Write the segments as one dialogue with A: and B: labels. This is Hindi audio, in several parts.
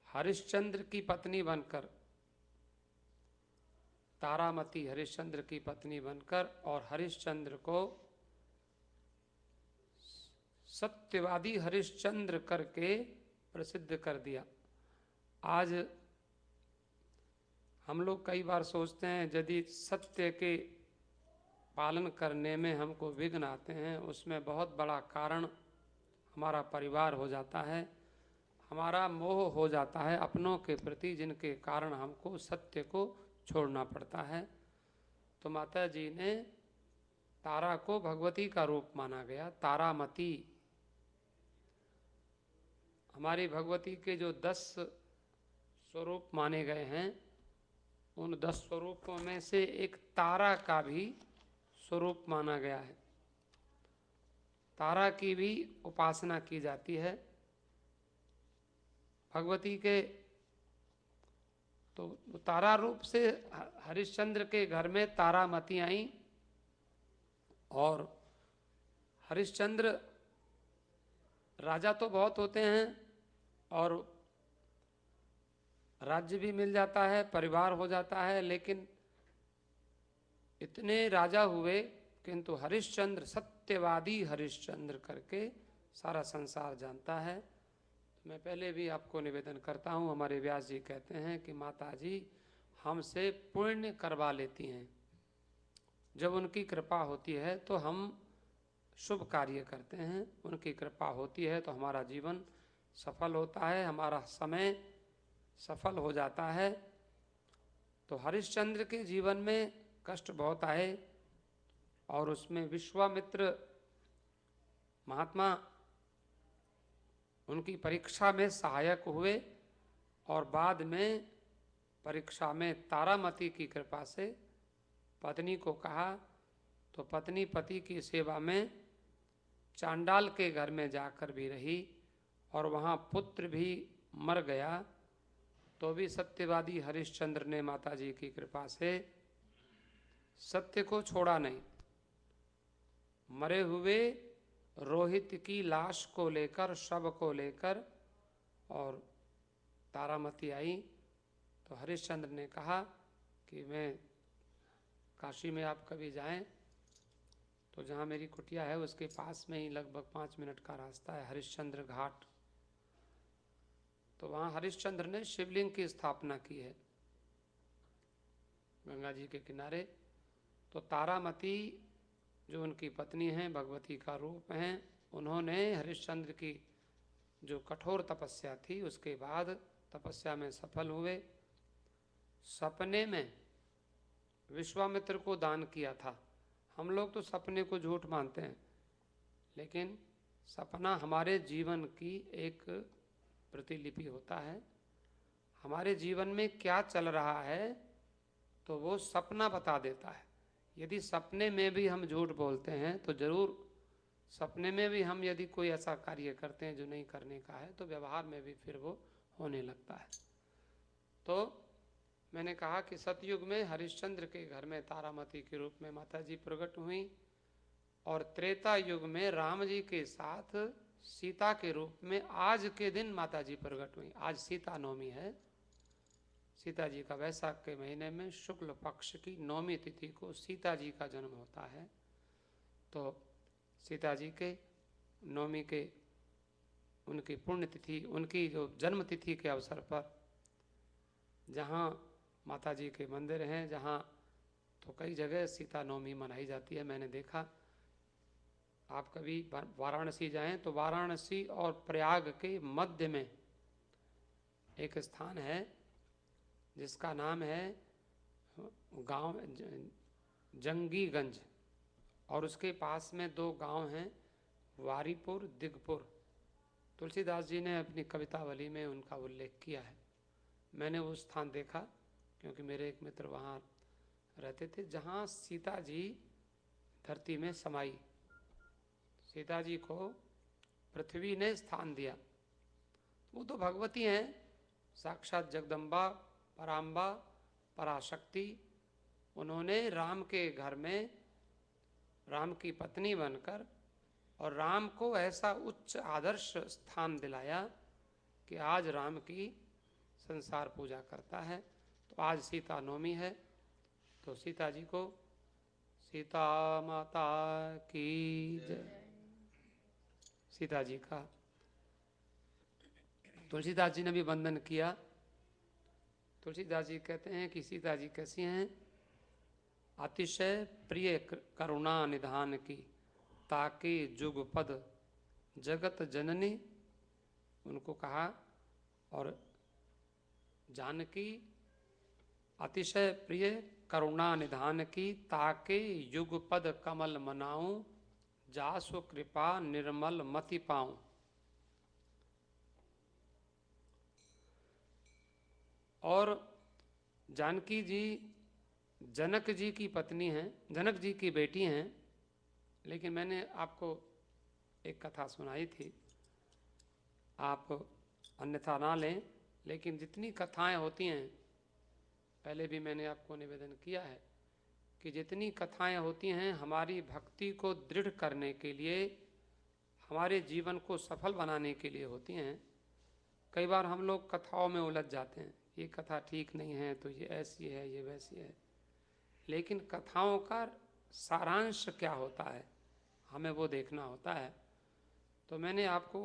A: हरिश्चंद्र की पत्नी बनकर, तारामती हरिश्चंद्र की पत्नी बनकर और हरिश्चंद्र को सत्यवादी हरिश्चंद्र करके प्रसिद्ध कर दिया। आज हम लोग कई बार सोचते हैं यदि सत्य के पालन करने में हमको विघ्न आते हैं, उसमें बहुत बड़ा कारण हमारा परिवार हो जाता है, हमारा मोह हो जाता है अपनों के प्रति, जिनके कारण हमको सत्य को छोड़ना पड़ता है। तो माता जी ने तारा को भगवती का रूप माना गया, तारामती। हमारी भगवती के जो 10 स्वरूप माने गए हैं, उन 10 स्वरूपों में से एक तारा का भी स्वरूप माना गया है। तारा की भी उपासना की जाती है। भगवती के तो तारा रूप से हरिश्चंद्र के घर में तारामती आई, और हरिश्चंद्र राजा तो बहुत होते हैं और राज्य भी मिल जाता है, परिवार हो जाता है, लेकिन इतने राजा हुए किंतु हरिश्चंद्र, सत्यवादी हरिश्चंद्र करके सारा संसार जानता है। मैं पहले भी आपको निवेदन करता हूँ, हमारे व्यास जी कहते हैं कि माता जी हमसे पुण्य करवा लेती हैं। जब उनकी कृपा होती है तो हम शुभ कार्य करते हैं, उनकी कृपा होती है तो हमारा जीवन सफल होता है, हमारा समय सफल हो जाता है। तो हरिश्चंद्र के जीवन में कष्ट बहुत आए और उसमें विश्वामित्र महात्मा उनकी परीक्षा में सहायक हुए, और बाद में परीक्षा में तारामती की कृपा से पत्नी को कहा, तो पत्नी पति की सेवा में चांडाल के घर में जाकर भी रही, और वहाँ पुत्र भी मर गया, तो भी सत्यवादी हरिश्चंद्र ने माता जी की कृपा से सत्य को छोड़ा नहीं। मरे हुए रोहित की लाश को लेकर, शव को लेकर, और तारामती आई, तो हरिश्चंद्र ने कहा कि मैं काशी में आप कभी जाएं तो जहाँ मेरी कुटिया है उसके पास में ही लगभग 5 मिनट का रास्ता है हरिश्चंद्र घाट। तो वहाँ हरिश्चंद्र ने शिवलिंग की स्थापना की है गंगा जी के किनारे। तो तारामती जो उनकी पत्नी हैं, भगवती का रूप हैं, उन्होंने हरिश्चंद्र की जो कठोर तपस्या थी उसके बाद तपस्या में सफल हुए। सपने में विश्वामित्र को दान किया था। हम लोग तो सपने को झूठ मानते हैं, लेकिन सपना हमारे जीवन की एक प्रतिलिपि होता है। हमारे जीवन में क्या चल रहा है तो वो सपना बता देता है। यदि सपने में भी हम झूठ बोलते हैं तो जरूर सपने में भी हम यदि कोई ऐसा कार्य करते हैं जो नहीं करने का है तो व्यवहार में भी फिर वो होने लगता है। तो मैंने कहा कि सतयुग में हरिश्चंद्र के घर में तारामती के रूप में माता जी प्रकट हुई, और त्रेता युग में राम जी के साथ सीता के रूप में आज के दिन माता जी प्रकट हुई। आज सीता नवमी है। सीता जी का वैशाख के महीने में शुक्ल पक्ष की नौमी तिथि को सीता जी का जन्म होता है। तो सीता जी के नवमी के उनकी पुण्यतिथि, उनकी जो जन्म तिथि के अवसर पर जहाँ माता जी के मंदिर हैं, जहाँ तो कई जगह सीता नवमी मनाई जाती है। मैंने देखा, आप कभी वाराणसी जाएं तो वाराणसी और प्रयाग के मध्य में एक स्थान है जिसका नाम है गांव जंगीगंज, और उसके पास में 2 गांव हैं, वारीपुर, दिगपुर। तुलसीदास जी ने अपनी कवितावली में उनका उल्लेख किया है। मैंने वो स्थान देखा क्योंकि मेरे एक मित्र वहाँ रहते थे, जहाँ सीता जी धरती में समाई। सीता जी को पृथ्वी ने स्थान दिया। वो तो भगवती हैं, साक्षात जगदम्बा, पराम्बा, पराशक्ति। उन्होंने राम के घर में राम की पत्नी बनकर और राम को ऐसा उच्च आदर्श स्थान दिलाया कि आज राम की संसार पूजा करता है। तो आज सीता नवमी है, तो सीता जी को सीता माता की जय। सीता जी का तुलसीदास जी ने भी वंदन किया। तुलसीदास जी कहते हैं कि सीता जी कैसी हैं? अतिशय प्रिय करुणा निधान की, ताके जुग पद जगत जननी, उनको कहा। और जानकी अतिशय प्रिय करुणा निधान की, ताके युग पद कमल मनाऊं, जासु कृपा निर्मल मति पाऊं। और जानकी जी जनक जी की पत्नी हैं, जनक जी की बेटी हैं। लेकिन मैंने आपको एक कथा सुनाई थी, आप अन्यथा ना लें, लेकिन जितनी कथाएं होती हैं, पहले भी मैंने आपको निवेदन किया है कि जितनी कथाएं होती हैं हमारी भक्ति को दृढ़ करने के लिए, हमारे जीवन को सफल बनाने के लिए होती हैं। कई बार हम लोग कथाओं में उलझ जाते हैं, ये कथा ठीक नहीं है तो ये ऐसी है, ये वैसी है। लेकिन कथाओं का सारांश क्या होता है, हमें वो देखना होता है। तो मैंने आपको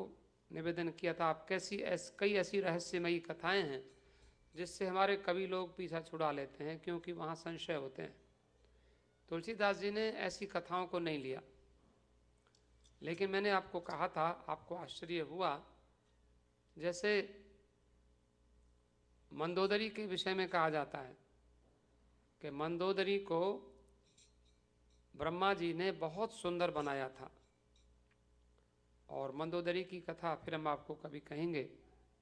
A: निवेदन किया था, आप कई ऐसी रहस्यमयी कथाएं हैं जिससे हमारे कवि लोग पीछा छुड़ा लेते हैं, क्योंकि वहाँ संशय होते हैं। तुलसीदास जी ने ऐसी कथाओं को नहीं लिया। लेकिन मैंने आपको कहा था, आपको आश्चर्य हुआ, जैसे मंदोदरी के विषय में कहा जाता है कि मंदोदरी को ब्रह्मा जी ने बहुत सुंदर बनाया था। और मंदोदरी की कथा फिर हम आपको कभी कहेंगे,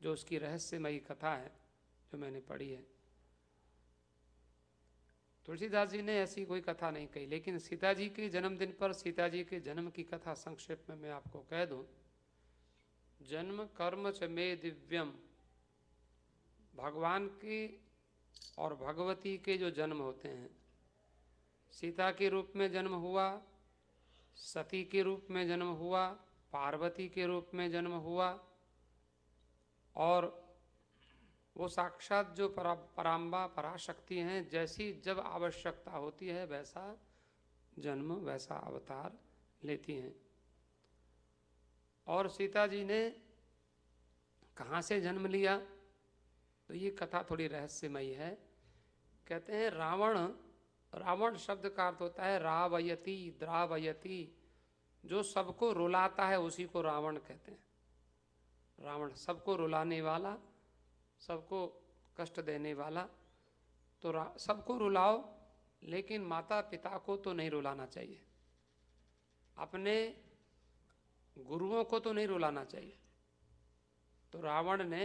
A: जो उसकी रहस्यमयी कथा है जो मैंने पढ़ी है। तुलसीदास जी ने ऐसी कोई कथा नहीं कही। लेकिन सीता जी के जन्मदिन पर सीता जी के जन्म की कथा संक्षेप में मैं आपको कह दूं। जन्म कर्म च मे दिव्यम, भगवान के और भगवती के जो जन्म होते हैं, सीता के रूप में जन्म हुआ, सती के रूप में जन्म हुआ, पार्वती के रूप में जन्म हुआ, और वो साक्षात जो पराम्बा पराशक्ति हैं, जैसी जब आवश्यकता होती है वैसा जन्म, वैसा अवतार लेती हैं। और सीता जी ने कहाँ से जन्म लिया, तो ये कथा थोड़ी रहस्यमयी है। कहते हैं रावण शब्द का अर्थ होता है रावयति, द्रावयति, जो सबको रुलाता है उसी को रावण कहते हैं। रावण सबको रुलाने वाला, सबको कष्ट देने वाला। तो सबको रुलाओ, लेकिन माता पिता को तो नहीं रुलाना चाहिए, अपने गुरुओं को तो नहीं रुलाना चाहिए। तो रावण ने,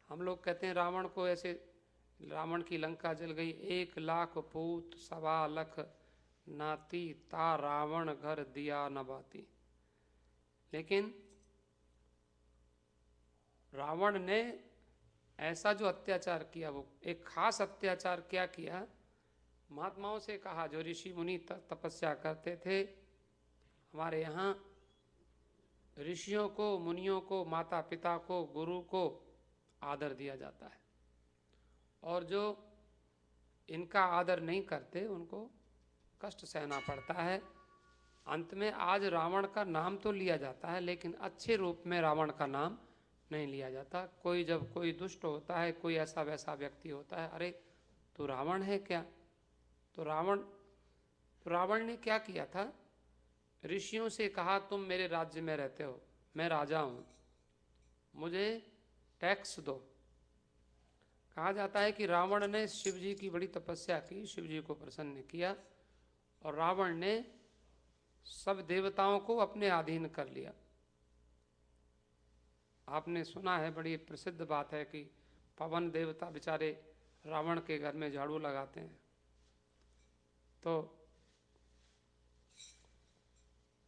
A: हम लोग कहते हैं रावण को ऐसे, रावण की लंका जल गई, 1,00,000 पूत 1,25,00,000 नाती, ता रावण घर दिया न बाती। लेकिन रावण ने ऐसा जो अत्याचार किया, वो एक खास अत्याचार क्या किया, महात्माओं से कहा, जो ऋषि मुनि तपस्या करते थे, हमारे यहाँ ऋषियों को, मुनियों को, माता पिता को, गुरु को आदर दिया जाता है, और जो इनका आदर नहीं करते उनको कष्ट सहना पड़ता है। अंत में आज रावण का नाम तो लिया जाता है, लेकिन अच्छे रूप में रावण का नाम नहीं लिया जाता। जब कोई दुष्ट होता है, कोई ऐसा वैसा व्यक्ति होता है, अरे तू रावण है क्या? तो रावण ने क्या किया था, ऋषियों से कहा, तुम मेरे राज्य में रहते हो, मैं राजा हूँ, मुझे टैक्स दो। कहा जाता है कि रावण ने शिव जी की बड़ी तपस्या की, शिव जी को प्रसन्न किया, और रावण ने सब देवताओं को अपने अधीन कर लिया। आपने सुना है, बड़ी प्रसिद्ध बात है कि पवन देवता बेचारे रावण के घर में झाड़ू लगाते हैं। तो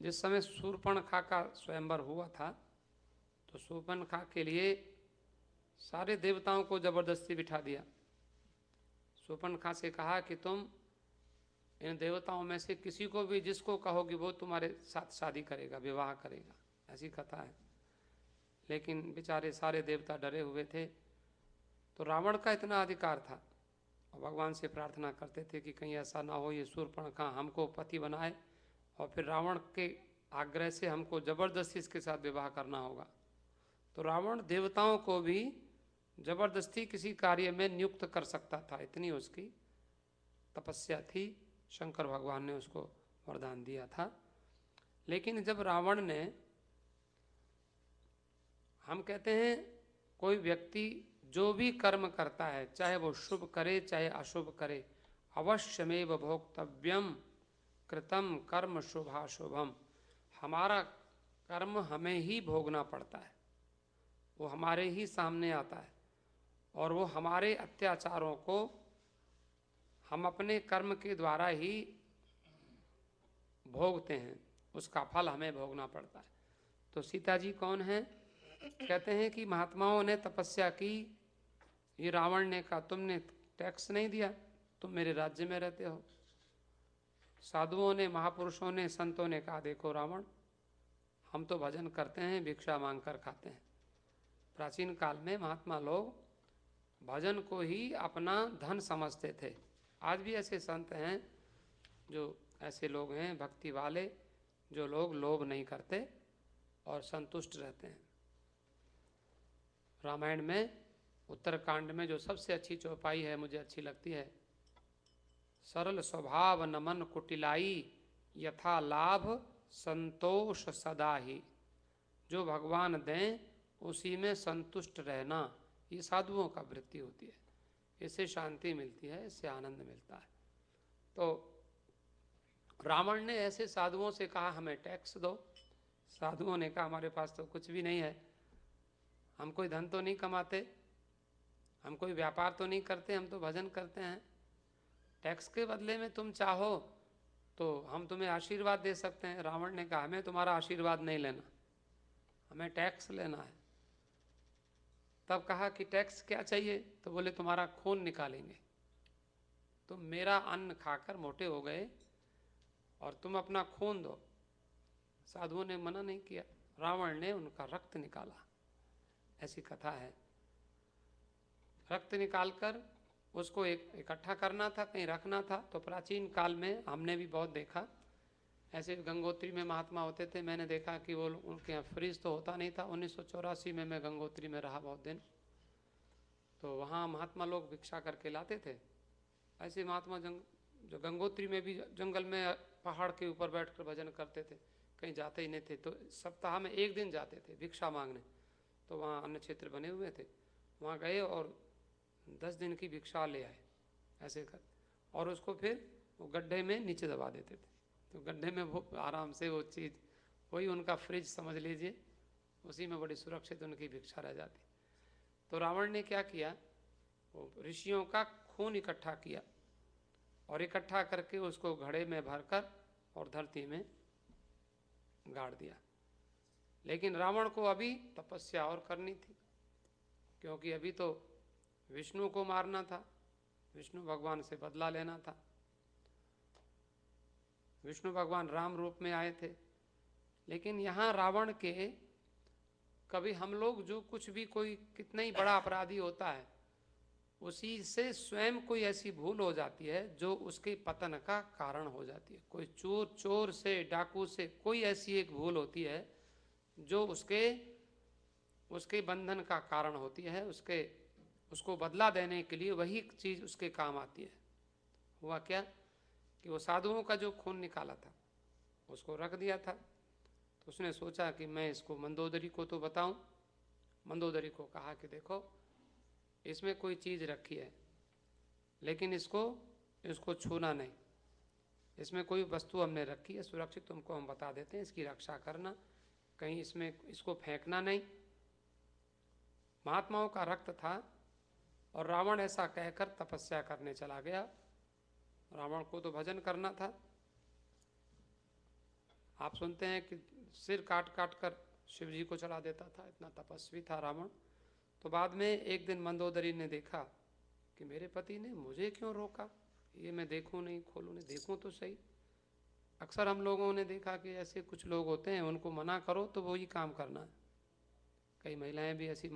A: जिस समय शूर्पणखा का स्वयंवर हुआ था, तो शूर्पणखा के लिए सारे देवताओं को जबरदस्ती बिठा दिया। शूर्पणखा से कहा कि तुम इन देवताओं में से किसी को भी, जिसको कहोगे वो तुम्हारे साथ शादी करेगा, विवाह करेगा, ऐसी कथा है। लेकिन बेचारे सारे देवता डरे हुए थे। तो रावण का इतना अधिकार था और भगवान से प्रार्थना करते थे कि कहीं ऐसा ना हो ये शूर्पणखा हमको पति बनाए और फिर रावण के आग्रह से हमको जबरदस्ती इसके साथ विवाह करना होगा। तो रावण देवताओं को भी जबरदस्ती किसी कार्य में नियुक्त कर सकता था, इतनी उसकी तपस्या थी। शंकर भगवान ने उसको वरदान दिया था। लेकिन जब रावण ने, हम कहते हैं कोई व्यक्ति जो भी कर्म करता है, चाहे वो शुभ करे चाहे अशुभ करे, अवश्यमेव भोक्तव्यम कृतम कर्म शुभाशुभम। हमारा कर्म हमें ही भोगना पड़ता है, वो हमारे ही सामने आता है और वो हमारे अत्याचारों को हम अपने कर्म के द्वारा ही भोगते हैं, उसका फल हमें भोगना पड़ता है। तो सीता जी कौन है? कहते हैं कि महात्माओं ने तपस्या की। ये रावण ने कहा तुमने टैक्स नहीं दिया, तुम मेरे राज्य में रहते हो। साधुओं ने, महापुरुषों ने, संतों ने कहा देखो रावण, हम तो भजन करते हैं, भिक्षा मांग कर खाते हैं। प्राचीन काल में महात्मा लोग भजन को ही अपना धन समझते थे। आज भी ऐसे संत हैं, जो ऐसे लोग हैं भक्ति वाले, जो लोग लोभ नहीं करते और संतुष्ट रहते हैं। रामायण में उत्तरकांड में जो सबसे अच्छी चौपाई है, मुझे अच्छी लगती है, सरल स्वभाव नमन कुटिलाई, यथा लाभ संतोष सदा ही। जो भगवान दें उसी में संतुष्ट रहना, ये साधुओं का वृत्ति होती है। इससे शांति मिलती है, इससे आनंद मिलता है। तो रावण ने ऐसे साधुओं से कहा हमें टैक्स दो। साधुओं ने कहा हमारे पास तो कुछ भी नहीं है, हम कोई धन तो नहीं कमाते, हम कोई व्यापार तो नहीं करते, हम तो भजन करते हैं। टैक्स के बदले में तुम चाहो तो हम तुम्हें आशीर्वाद दे सकते हैं। रावण ने कहा हमें तुम्हारा आशीर्वाद नहीं लेना, हमें टैक्स लेना है। तब कहा कि टैक्स क्या चाहिए? तो बोले तुम्हारा खून निकालेंगे, तुम मेरा अन्न खाकर मोटे हो गए और तुम अपना खून दो। साधुओं ने मना नहीं किया, रावण ने उनका रक्त निकाला, ऐसी कथा है। रक्त निकालकर उसको इकट्ठा करना था, कहीं रखना था। तो प्राचीन काल में हमने भी बहुत देखा, ऐसे गंगोत्री में महात्मा होते थे। मैंने देखा कि वो उनके यहाँ फ्रिज तो होता नहीं था। 1984 में मैं गंगोत्री में रहा बहुत दिन, तो वहाँ महात्मा लोग भिक्षा करके लाते थे। ऐसे महात्मा जो गंगोत्री में भी जंगल में पहाड़ के ऊपर बैठकर भजन करते थे, कहीं जाते ही नहीं थे। तो सप्ताह में एक दिन जाते थे भिक्षा मांगने। तो वहाँ अन्न क्षेत्र बने हुए थे, वहाँ गए और 10 दिन की भिक्षा ले आए ऐसे कर, और उसको फिर वो गड्ढे में नीचे दबा देते थे। तो गड्ढे में वो आराम से वो चीज़, वही उनका फ्रिज समझ लीजिए, उसी में बड़ी सुरक्षित उनकी भिक्षा रह जाती। तो रावण ने क्या किया, वो ऋषियों का खून इकट्ठा किया और इकट्ठा करके उसको घड़े में भरकर और धरती में गाड़ दिया। लेकिन रावण को अभी तपस्या और करनी थी, क्योंकि अभी तो विष्णु को मारना था, विष्णु भगवान से बदला लेना था। विष्णु भगवान राम रूप में आए थे। लेकिन यहाँ रावण के, कभी हम लोग जो कुछ भी, कोई कितना ही बड़ा अपराधी होता है, उसी से स्वयं कोई ऐसी भूल हो जाती है जो उसके पतन का कारण हो जाती है। कोई चोर से, डाकू से कोई ऐसी एक भूल होती है जो उसके बंधन का कारण होती है, उसको बदला देने के लिए वही चीज़ उसके काम आती है। हुआ क्या कि वो साधुओं का जो खून निकाला था उसको रख दिया था। तो उसने सोचा कि मैं इसको मंदोदरी को तो बताऊं। मंदोदरी को कहा कि देखो इसमें कोई चीज़ रखी है, लेकिन इसको छूना नहीं, इसमें कोई वस्तु हमने रखी है सुरक्षित, तुमको हम बता देते हैं, इसकी रक्षा करना, कहीं इसको फेंकना नहीं। महात्माओं का रक्त था और रावण ऐसा कहकर तपस्या करने चला गया। रावण को तो भजन करना था। आप सुनते हैं कि सिर काट काट कर शिव जी को चढ़ा देता था, इतना तपस्वी था रावण। तो बाद में एक दिन मंदोदरी ने देखा कि मेरे पति ने मुझे क्यों रोका, ये मैं देखूं नहीं, खोलूं नहीं, देखूं तो सही। अक्सर हम लोगों ने देखा कि ऐसे कुछ लोग होते हैं, उनको मना करो तो वही काम करना है। कई महिलाएं भी ऐसी